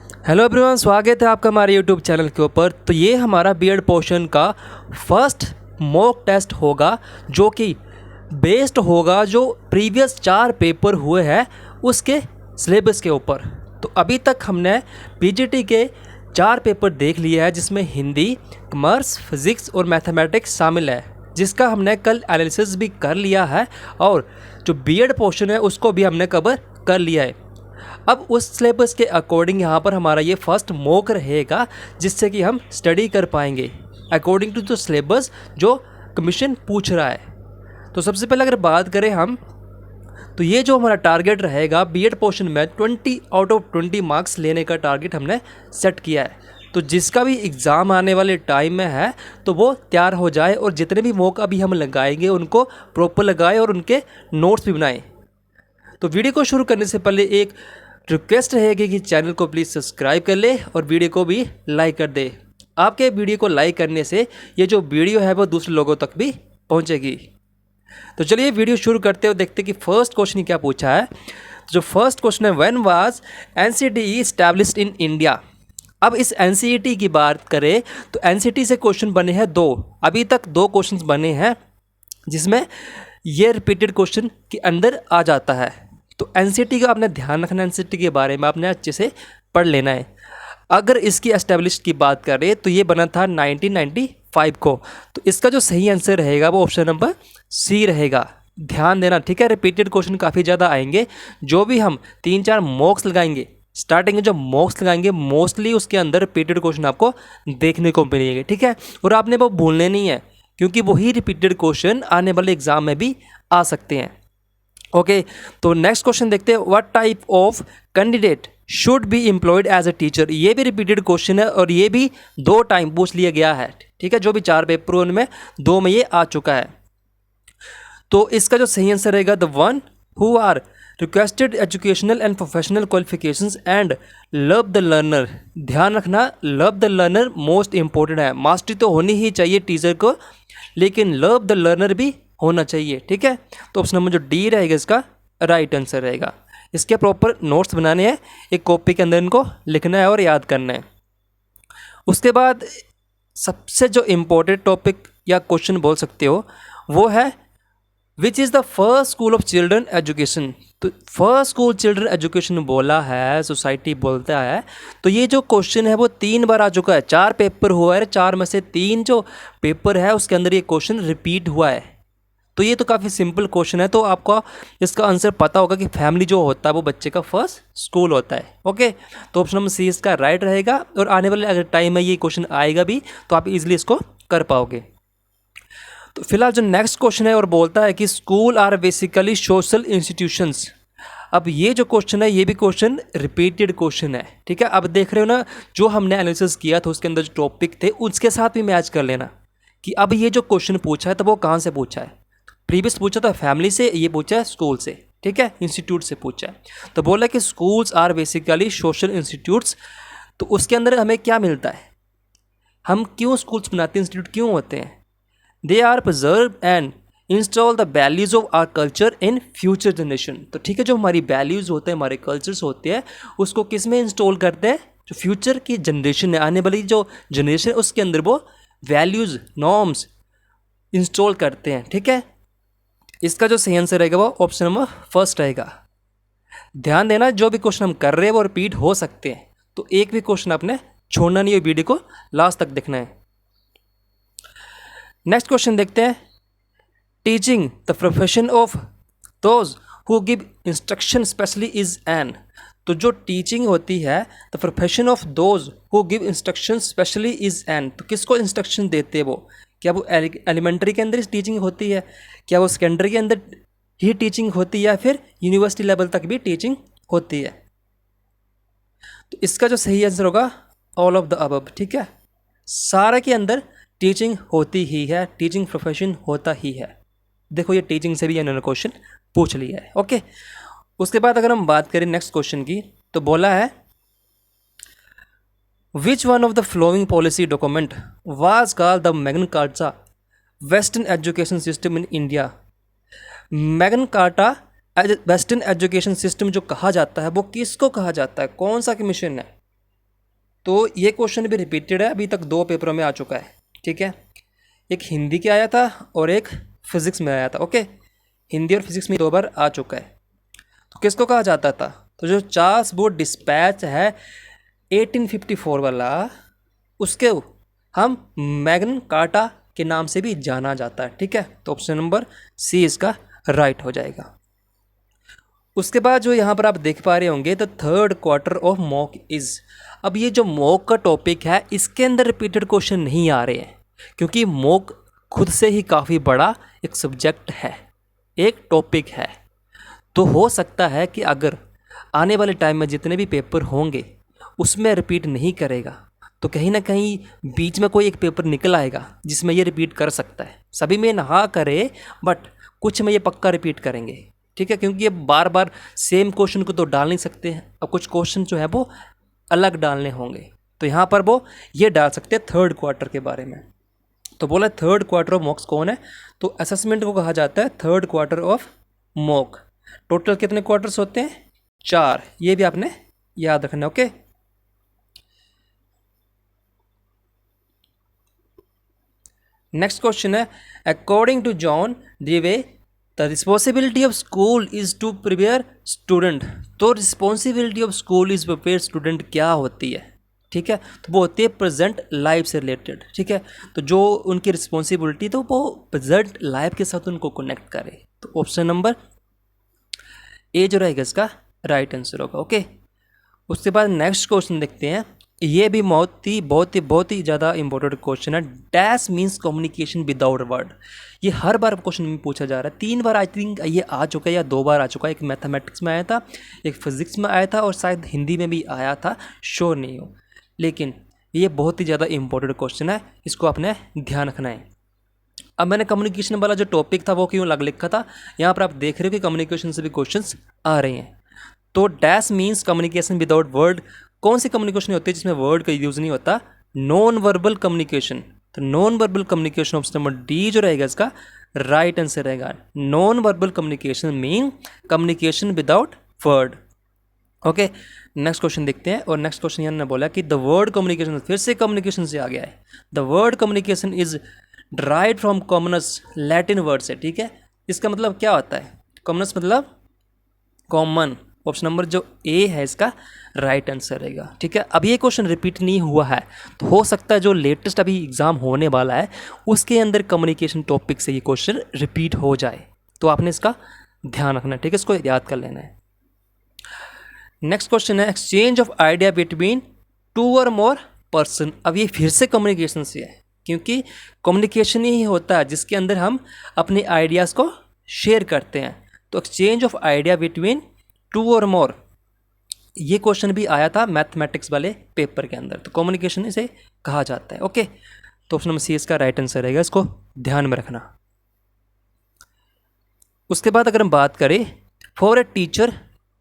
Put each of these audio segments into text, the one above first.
Hello everyone, स्वागत है आपका हमारे यूट्यूब चैनल के ऊपर। तो ये हमारा बीएड पोर्शन का फर्स्ट मॉक टेस्ट होगा जो कि बेस्ड होगा जो प्रीवियस 4 पेपर हुए हैं उसके सिलेबस के ऊपर। तो अभी तक हमने पीजीटी के 4 पेपर देख लिए हैं जिसमें हिंदी, कॉमर्स, फिज़िक्स और मैथमेटिक्स शामिल है, जिसका हमने कल एनालिसिस भी कर लिया है और जो बीएड पोर्शन है उसको भी हमने कवर कर लिया है। अब उस सिलेबस के अकॉर्डिंग यहाँ पर हमारा ये फर्स्ट मॉक रहेगा जिससे कि हम स्टडी कर पाएंगे अकॉर्डिंग टू द सिलेबस जो कमीशन पूछ रहा है। तो सबसे पहले अगर बात करें हम, तो ये जो हमारा टारगेट रहेगा बीएड पोर्शन में 20 आउट ऑफ 20 मार्क्स लेने का टारगेट हमने सेट किया है। तो जिसका भी एग्ज़ाम आने वाले टाइम में है तो वो तैयार हो जाए और जितने भी मॉक अभी हम लगाएंगे उनको प्रॉपर लगाए और उनके नोट्स भी बनाएं। तो वीडियो को शुरू करने से पहले एक रिक्वेस्ट रहेगी कि चैनल को प्लीज़ सब्सक्राइब कर ले और वीडियो को भी लाइक कर दे। आपके वीडियो को लाइक करने से ये जो वीडियो है वो दूसरे लोगों तक भी पहुंचेगी। तो चलिए वीडियो शुरू करते हो, देखते कि फर्स्ट क्वेश्चन क्या पूछा है। तो जो फर्स्ट क्वेश्चन है, when was NCTE established in India. अब इस एनसीईटी की बात करें तो एनसीईटी से क्वेश्चन बने हैं 2, अभी तक 2 क्वेश्चन बने हैं जिसमें ये रिपीटेड क्वेश्चन के अंदर आ जाता है। तो एनसीईटी का आपने ध्यान रखना, एनसीईटी के बारे में आपने अच्छे से पढ़ लेना है। अगर इसकी एस्टेब्लिश की बात करें तो ये बना था 1995 को। तो इसका जो सही आंसर रहेगा वो ऑप्शन नंबर सी रहेगा। ध्यान देना, ठीक है। रिपीटेड क्वेश्चन काफ़ी ज़्यादा आएंगे। जो भी हम 3-4 मॉक्स लगाएंगे, स्टार्टिंग में जो मॉक्स लगाएंगे मोस्टली उसके अंदर रिपीटेड क्वेश्चन आपको देखने को मिलेंगे, ठीक है। और आपने वो भूलने नहीं है क्योंकि वही रिपीटेड क्वेश्चन आने वाले एग्जाम में भी आ सकते हैं। ओके, तो नेक्स्ट क्वेश्चन देखते हैं। What type of candidate should be employed as a teacher. ये भी रिपीटेड क्वेश्चन है और ये भी 2 टाइम पूछ लिया गया है, ठीक है। जो भी 4 पेपर उनमें 2 में ये आ चुका है। तो इसका जो सही आंसर रहेगा, the one who are requested educational and professional qualifications and love the learner. ध्यान रखना, love the learner most important है। मास्टरी तो होनी ही चाहिए टीचर को, लेकिन लव द लर्नर भी होना चाहिए, ठीक है। तो ऑप्शन नंबर जो डी रहेगा इसका राइट आंसर रहेगा। इसके प्रॉपर नोट्स बनाने हैं, एक कॉपी के अंदर इनको लिखना है और याद करना है। उसके बाद सबसे जो इम्पोर्टेंट टॉपिक या क्वेश्चन बोल सकते हो वो है which is the first school of children education. तो फर्स्ट स्कूल चिल्ड्रन एजुकेशन बोला है, सोसाइटी बोलता है। तो ये जो क्वेश्चन है वो 3 बार आ चुका है। 4 पेपर हुआ है, 4 में से 3 जो पेपर है उसके अंदर ये क्वेश्चन रिपीट हुआ है। तो ये तो काफ़ी सिंपल क्वेश्चन है। तो आपको इसका आंसर पता होगा कि फैमिली जो होता है वो बच्चे का फर्स्ट स्कूल होता है। ओके, तो ऑप्शन नंबर सी इसका राइट रहेगा। और आने वाले अगर टाइम में ये क्वेश्चन आएगा भी तो आप इजीली इसको कर पाओगे। तो फिलहाल जो नेक्स्ट क्वेश्चन है और बोलता है कि school are basically social institutions. अब ये जो क्वेश्चन है ये भी क्वेश्चन रिपीटेड क्वेश्चन है, ठीक है। अब देख रहे हो ना, जो हमने एनालिसिस किया था उसके अंदर जो टॉपिक थे उसके साथ भी मैच कर लेना कि अब ये जो क्वेश्चन पूछा है तो वो कहाँ से पूछा है। प्रीवियस पूछा था फैमिली से, ये पूछा है स्कूल से, ठीक है, इंस्टीट्यूट से पूछा है। तो बोला कि schools are basically social institutes. तो उसके अंदर हमें क्या मिलता है, हम क्यों स्कूल्स बनाते हैं, इंस्टीट्यूट क्यों होते हैं। They are preserve and install the values of our culture in future generation. तो ठीक है, जो हमारी वैल्यूज़ होते हैं, हमारे कल्चर्स होते हैं, उसको किस में इंस्टॉल करते हैं, जो फ्यूचर की जनरेशन है, आने वाली जो जनरेशन है उसके अंदर वो वैल्यूज़ नॉर्म्स इंस्टॉल करते हैं, ठीक है। इसका जो सही आंसर रहेगा वो ऑप्शन नंबर फर्स्ट रहेगा। ध्यान देना, जो भी क्वेश्चन हम कर रहे हैं वो रिपीट हो सकते हैं, तो एक भी क्वेश्चन आपने छोड़ना नहीं है, वीडियो को लास्ट तक देखना है। नेक्स्ट क्वेश्चन देखते हैं। Teaching the profession of those who give instruction specially is an. तो जो टीचिंग होती है, the profession of those who give instruction specially is an. तो किसको इंस्ट्रक्शन देते हैं वो, क्या वो एलिमेंट्री के अंदर टीचिंग होती है, क्या वो सेकेंडरी के अंदर ही टीचिंग होती है, या फिर यूनिवर्सिटी लेवल तक भी टीचिंग होती है। तो इसका जो सही आंसर होगा ऑल ऑफ द अबव, ठीक है। सारे के अंदर टीचिंग होती ही है, टीचिंग प्रोफेशन होता ही है। देखो ये टीचिंग से भी इन्होंने क्वेश्चन पूछ लिया है। ओके, उसके बाद अगर हम बात करें नेक्स्ट क्वेश्चन की, तो बोला है Which one of the following policy document was called the Magna Carta Western Education System in India? मैगन कार्टा वेस्टर्न एजुकेशन सिस्टम जो कहा जाता है वो किसको कहा जाता है, कौन सा कमीशन है। तो ये क्वेश्चन भी रिपीटेड है, अभी तक 2 पेपरों में आ चुका है, ठीक है। एक हिंदी के आया था और एक फिजिक्स में आया था, ओके। हिंदी और फिजिक्स में 2 बार आ चुका है। तो किसको कहा जाता था? तो जो चार्ल्स वुड डिस्पैच है 1854 वाला, उसके हम मैग्ना कार्टा के नाम से भी जाना जाता है, ठीक है। तो ऑप्शन नंबर सी इसका राइट हो जाएगा। उसके बाद जो यहाँ पर आप देख पा रहे होंगे the third quarter of mock is. अब ये जो मॉक का टॉपिक है इसके अंदर रिपीटेड क्वेश्चन नहीं आ रहे हैं, क्योंकि मॉक खुद से ही काफ़ी बड़ा एक सब्जेक्ट है, एक टॉपिक है। तो हो सकता है कि अगर आने वाले टाइम में जितने भी पेपर होंगे उसमें रिपीट नहीं करेगा, तो कहीं ना कहीं बीच में कोई एक पेपर निकल आएगा जिसमें ये रिपीट कर सकता है। सभी में ना करे, बट कुछ में ये पक्का रिपीट करेंगे, ठीक है। क्योंकि ये बार बार सेम क्वेश्चन को तो डाल नहीं सकते हैं, अब कुछ क्वेश्चन जो है वो अलग डालने होंगे। तो यहाँ पर वो ये डाल सकते हैं थर्ड क्वार्टर के बारे में। तो बोला थर्ड क्वार्टर ऑफ मॉक्स कौन है? तो असेसमेंट को कहा जाता है third quarter of mock. Total कितने क्वार्टर्स होते हैं? 4। ये भी आपने याद रखना, ओके। नेक्स्ट क्वेश्चन है according to John Dewey the responsibility of school is to prepare student. तो responsibility of school is prepare student क्या होती है? ठीक है, तो वो होती है प्रेजेंट लाइफ से रिलेटेड, ठीक है। तो जो उनकी रिस्पॉन्सिबिलिटी तो वो प्रेजेंट लाइफ के साथ उनको कनेक्ट करे। तो ऑप्शन नंबर ए जो रहेगा इसका राइट आंसर होगा, ओके। उसके बाद नेक्स्ट क्वेश्चन देखते हैं। ये भी बहुत ही ज़्यादा इंपॉर्टेंट क्वेश्चन है। Dash means communication without word. ये हर बार क्वेश्चन में पूछा जा रहा है। 3 बार आई थिंक ये आ चुका है या 2 बार आ चुका है। एक मैथमेटिक्स में आया था, एक फिजिक्स में आया था और शायद हिंदी में भी आया था, श्योर नहीं हो। लेकिन ये बहुत ही ज़्यादा इंपॉर्टेंट क्वेश्चन है, इसको आपने ध्यान रखना है। अब मैंने कम्युनिकेशन वाला जो टॉपिक था वो क्यों अलग लिखा था, यहाँ पर आप देख रहे हो कि कम्युनिकेशन से भी क्वेश्चंस आ रहे हैं। तो dash means communication without word. कौन सी कम्युनिकेशन होती है जिसमें वर्ड का यूज़ नहीं होता? Non verbal communication. तो non verbal communication option number D जो रहेगा इसका राइट आंसर रहेगा। Non verbal communication mean communication without word, okay. Next question देखते हैं। और नेक्स्ट क्वेश्चन यहाँ ने बोला कि द वर्ड कम्युनिकेशन, फिर से कम्युनिकेशन से आ गया है। The word communication is drive from कॉमनस लैटिन वर्ड से, ठीक है। इसका मतलब क्या होता है? कॉमनस मतलब कॉमन। ऑप्शन नंबर जो ए है इसका राइट आंसर रहेगा, ठीक है। अब ये क्वेश्चन रिपीट नहीं हुआ है, तो हो सकता है जो लेटेस्ट अभी एग्जाम होने वाला है उसके अंदर कम्युनिकेशन टॉपिक से ये क्वेश्चन रिपीट हो जाए, तो आपने इसका ध्यान रखना है, ठीक है। इसको याद कर लेना है। नेक्स्ट क्वेश्चन है एक्सचेंज ऑफ आइडिया बिटवीन 2 और मोर पर्सन। अब ये फिर से कम्युनिकेशन से है, क्योंकि कम्युनिकेशन ही होता है जिसके अंदर हम अपने आइडियाज़ को शेयर करते हैं। तो एक्सचेंज ऑफ आइडिया बिटवीन 2 और मोर, ये क्वेश्चन भी आया था मैथमेटिक्स वाले पेपर के अंदर। तो कम्युनिकेशन इसे कहा जाता है, ओके। तो ऑप्शन नंबर सी इसका राइट आंसर रहेगा, इसको ध्यान में रखना। उसके बाद अगर हम बात करें for a teacher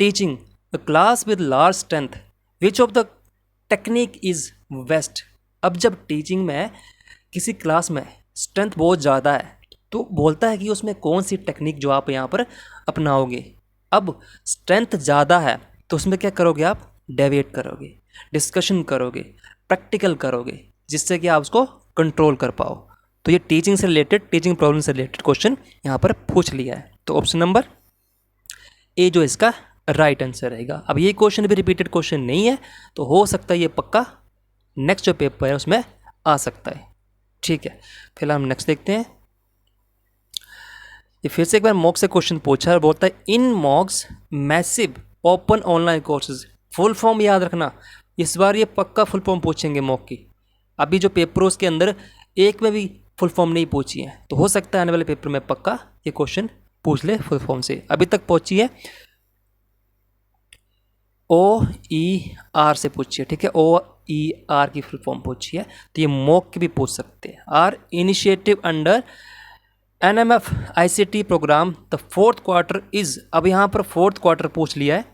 teaching the class with large strength which of the technique is best. अब जब टीचिंग में किसी क्लास में स्ट्रेंथ बहुत ज़्यादा है तो बोलता है कि उसमें कौन सी टेक्निक जो आप यहाँ पर अपनाओगे। अब स्ट्रेंथ ज़्यादा है तो उसमें क्या करोगे? आप डेविएट करोगे, डिस्कशन करोगे, प्रैक्टिकल करोगे, जिससे कि आप उसको कंट्रोल कर पाओ। तो ये टीचिंग से रिलेटेड, टीचिंग प्रॉब्लम से रिलेटेड क्वेश्चन यहाँ पर पूछ लिया है। तो ऑप्शन नंबर ए जो इसका राइट आंसर रहेगा। अब ये क्वेश्चन भी रिपीटेड क्वेश्चन नहीं है, तो हो सकता है ये पक्का नेक्स्ट जो पेपर है उसमें आ सकता है, ठीक है। फिलहाल हम नेक्स्ट देखते हैं। ये फिर से एक बार मॉक से क्वेश्चन पूछा है, बोलता है इन MOOCs massive open online courses. Full form याद रखना, इस बार ये पक्का फुल फॉर्म पूछेंगे मॉक की। अभी जो पेपरों के अंदर एक में भी फुल फॉर्म नहीं पूछी है, तो हो सकता है आने वाले पेपर में पक्का ये क्वेश्चन पूछ ले फुल फॉर्म से। अभी तक पहुंची है OER से पूछी है, ठीक है। OER की फुल फॉर्म पूछी है, तो ये मॉक की भी पूछ सकते हैं। Are initiative under NMF ICT program the 4th quarter is. अब यहाँ पर 4th क्वार्टर पूछ लिया है,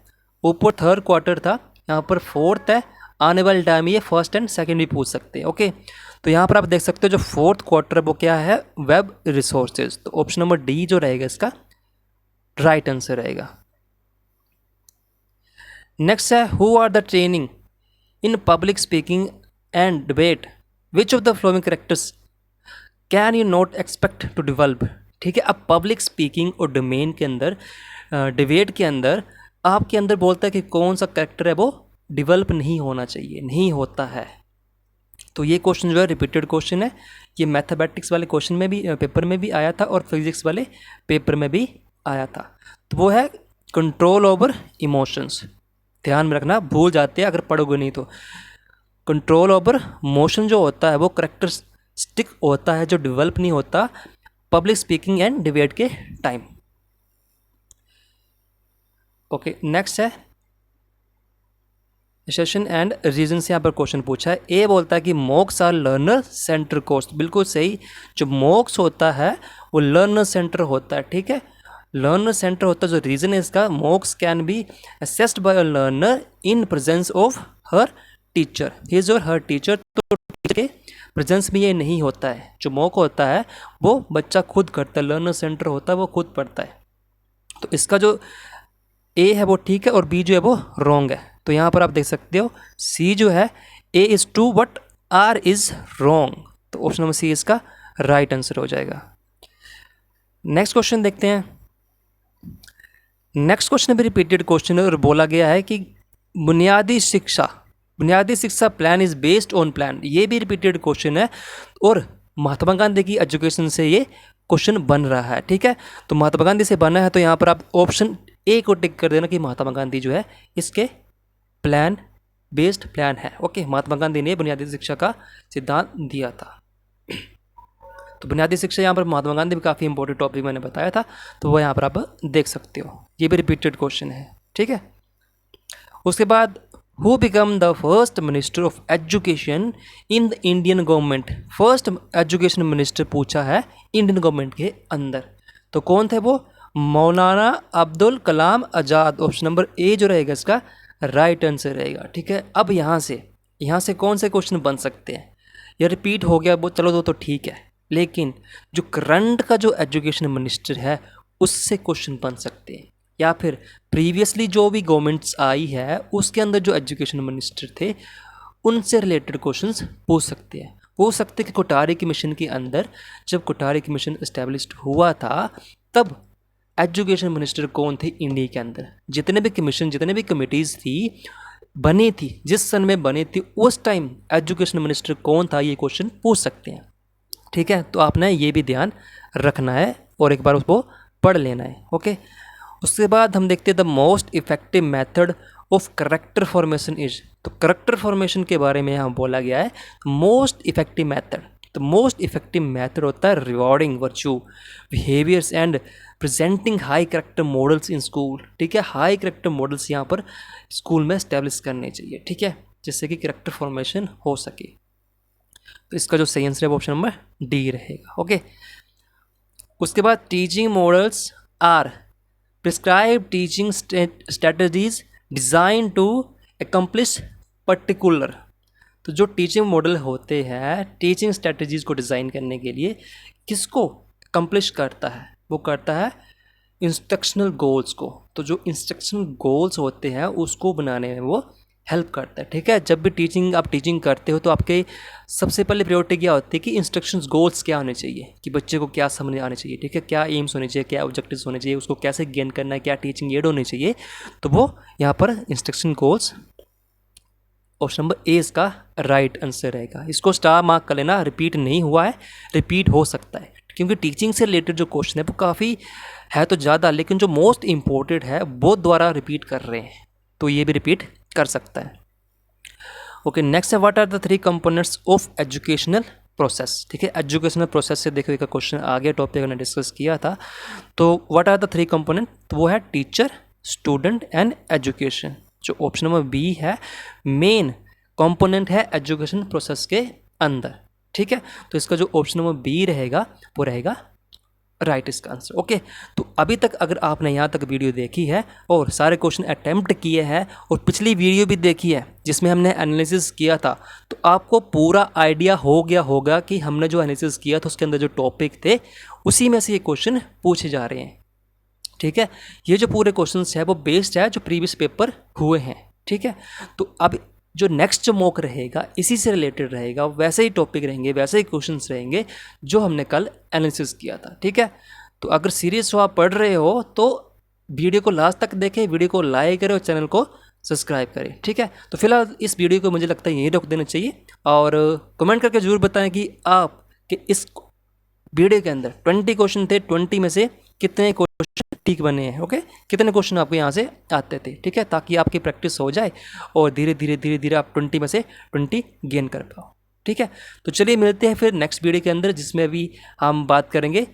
ऊपर 3rd क्वार्टर था, यहाँ पर 4th है। आने वाले टाइम ये 1st and 2nd भी पूछ सकते हैं, ओके। तो यहाँ पर आप देख सकते हो जो 4th क्वार्टर है वो क्या है? Web resources. तो ऑप्शन नंबर डी जो रहेगा इसका राइट आंसर रहेगा। नेक्स्ट है who are the training in public speaking and debate which of the flowing characters can you not expect to develop. ठीक है, अब पब्लिक स्पीकिंग और डोमेन के अंदर डिबेट के अंदर आपके अंदर बोलता है कि कौन सा करेक्टर है वो डिवेल्प नहीं होना चाहिए, नहीं होता है। तो ये क्वेश्चन जो है रिपीटेड क्वेश्चन है, ये मैथमेटिक्स वाले क्वेश्चन में भी पेपर में भी आया था और फिजिक्स वाले पेपर में भी आया था। तो वो है कंट्रोल ओवर इमोशंस। ध्यान में रखना, भूल जाते हैं अगर पढ़ोगे नहीं तो। कंट्रोल ओवर मोशन जो होता है वो करेक्टरिस्टिक होता है जो डेवलप नहीं होता पब्लिक स्पीकिंग एंड डिबेट के टाइम। ओके, नेक्स्ट है सेशन एंड रीजन से यहाँ पर क्वेश्चन पूछा है। ए बोलता है कि MOOCs are learner centre course. बिल्कुल सही, जो मॉक्स होता है वो लर्नर सेंटर होता है। ठीक है, लर्नर सेंटर होता है। जो रीज़न है इसका, MOOCs can be assessed by a learner in presence of her teacher, his और हर टीचर। तो टीचर के प्रेजेंस में ये नहीं होता है। जो मॉक होता है वो बच्चा खुद करता है, लर्नर सेंटर होता है वो खुद पढ़ता है। तो इसका जो ए है वो ठीक है और बी जो है वो रॉन्ग है। तो यहाँ पर आप देख सकते हो सी जो है A is true but R is wrong. तो ऑप्शन नंबर सी इसका राइट आंसर हो जाएगा। नेक्स्ट क्वेश्चन देखते हैं। नेक्स्ट क्वेश्चन भी रिपीटेड क्वेश्चन है और बोला गया है कि बुनियादी शिक्षा plan is based on plan. ये भी रिपीटेड क्वेश्चन है और महात्मा गांधी की एजुकेशन से ये क्वेश्चन बन रहा है। ठीक है, तो महात्मा गांधी से बना है तो यहाँ पर आप ऑप्शन ए को टिक कर देना कि महात्मा गांधी जो है इसके प्लान बेस्ड प्लान है। ओके, महात्मा गांधी ने बुनियादी शिक्षा का सिद्धांत दिया था। तो बुनियादी शिक्षा यहाँ पर महात्मा गांधी भी काफ़ी इंपॉर्टेंट टॉपिक मैंने बताया था, तो वो यहाँ पर आप देख सकते हो। ये भी रिपीटेड क्वेश्चन है। ठीक है, उसके बाद who become the first minister of education in the Indian government. First education minister पूछा है इंडियन गवर्नमेंट के अंदर, तो कौन थे वो? मौलाना Abdul Kalam Azad. Option number A जो रहेगा इसका राइट आंसर रहेगा। ठीक है, अब यहाँ से कौन से क्वेश्चन बन सकते हैं? ये रिपीट हो गया वो, चलो तो ठीक है, लेकिन जो करंट का जो एजुकेशन मिनिस्टर है उससे क्वेश्चन बन सकते हैं, या फिर प्रीवियसली जो भी गवर्नमेंट्स आई है उसके अंदर जो एजुकेशन मिनिस्टर थे उनसे रिलेटेड क्वेश्चंस पूछ सकते हैं। हो सकते कि कोठारी कमीशन के अंदर जब कोठारी कमीशन इस्टेब्लिश्ड हुआ था तब एजुकेशन मिनिस्टर कौन थे इंडिया के अंदर। जितने भी कमीशन, जितने भी कमेटीज़ थी बनी थी, जिस सन में बनी थी उस टाइम एजुकेशन मिनिस्टर कौन था, ये क्वेश्चन पूछ सकते हैं। ठीक है, तो आपने ये भी ध्यान रखना है और एक बार उसको पढ़ लेना है। ओके, उसके बाद हम देखते हैं the most effective method of character formation is. तो करेक्टर फॉर्मेशन के बारे में यहाँ बोला गया है मोस्ट इफेक्टिव मेथड। तो मोस्ट इफेक्टिव मेथड होता है rewarding virtue behaviours and presenting high character models in school. ठीक है, हाई करेक्टर मॉडल्स यहाँ पर स्कूल में एस्टेब्लिश करने चाहिए। ठीक है, जिससे कि करेक्टर फॉर्मेशन हो सके। तो इसका जो सही आंसर है वो ऑप्शन नंबर डी रहेगा। ओके, उसके बाद teaching models are prescribe teaching strategies design to accomplish particular. तो जो टीचिंग मॉडल होते हैं टीचिंग स्ट्रेटजीज़ को डिज़ाइन करने के लिए किसको एकम्प्लिश करता है? वो करता है इंस्ट्रक्शनल गोल्स को। तो जो इंस्ट्रक्शनल गोल्स होते हैं उसको बनाने में वो हेल्प करता है। ठीक है, जब भी आप टीचिंग करते हो तो आपके सबसे पहले प्रायोरिटी क्या होती है कि इंस्ट्रक्शंस गोल्स क्या होने चाहिए, कि बच्चे को क्या समझ आने चाहिए। ठीक है, क्या एम्स होने चाहिए, क्या ऑब्जेक्टिव्स होने चाहिए, उसको कैसे गेन करना है, क्या टीचिंग एड होनी चाहिए। तो वो यहाँ पर instruction goals option number A इसका राइट आंसर रहेगा। इसको स्टार मार्क कर लेना, रिपीट नहीं हुआ है, रिपीट हो सकता है क्योंकि टीचिंग से रिलेटेड जो क्वेश्चन है वो काफ़ी है तो ज़्यादा, लेकिन जो मोस्ट इम्पोर्टेंट है वो द्वारा रिपीट कर रहे हैं, तो ये भी रिपीट कर सकता है। ओके, नेक्स्ट है what are the 3 components of educational process. ठीक है, एजुकेशनल प्रोसेस से देखो एक क्वेश्चन आगे टॉपिक हमने डिस्कस किया था। तो व्हाट आर द 3 कंपोनेंट? तो वो है टीचर, स्टूडेंट एंड एजुकेशन। जो ऑप्शन नंबर बी है मेन कंपोनेंट है एजुकेशन प्रोसेस के अंदर। ठीक है, तो इसका जो ऑप्शन नंबर बी रहेगा वो रहेगा राइट इसका आंसर। ओके, तो अभी तक अगर आपने यहाँ तक वीडियो देखी है और सारे क्वेश्चन अटेम्प्ट किए हैं और पिछली वीडियो भी देखी है जिसमें हमने एनालिसिस किया था, तो आपको पूरा आइडिया हो गया होगा कि हमने जो एनालिसिस किया था उसके अंदर जो टॉपिक थे उसी में से ये क्वेश्चन पूछे जा रहे हैं। ठीक है, ये जो पूरे क्वेश्चन है वो बेस्ड है जो प्रीवियस पेपर हुए हैं। ठीक है, तो अब जो नेक्स्ट जो मॉक रहेगा इसी से रिलेटेड रहेगा, वैसे ही टॉपिक रहेंगे, वैसे ही क्वेश्चंस रहेंगे जो हमने कल एनालिसिस किया था। ठीक है, तो अगर सीरियस हो, आप पढ़ रहे हो, तो वीडियो को लास्ट तक देखें, वीडियो को लाइक करें और चैनल को सब्सक्राइब करें। ठीक है, तो फिलहाल इस वीडियो को मुझे लगता है यहीं रोक देना चाहिए, और कमेंट करके ज़रूर बताएं कि आप कि इस वीडियो के अंदर 20 क्वेश्चन थे, 20 में से कितने क्वेश्चन ठीक बने हैं। ओके, कितने क्वेश्चन आपको यहाँ से आते थे। ठीक है, ताकि आपकी प्रैक्टिस हो जाए और धीरे धीरे आप 20 में से 20 गेन कर पाओ। ठीक है, तो चलिए मिलते हैं फिर नेक्स्ट वीडियो के अंदर, जिसमें अभी हम बात करेंगे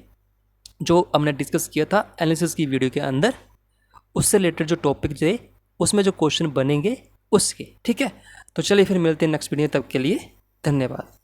जो हमने डिस्कस किया था एनालिसिस की वीडियो के अंदर, उससे रिलेटेड जो टॉपिक थे उसमें जो क्वेश्चन बनेंगे उसके। ठीक है, तो चलिए फिर मिलते हैं नेक्स्ट वीडियो, तब के लिए धन्यवाद।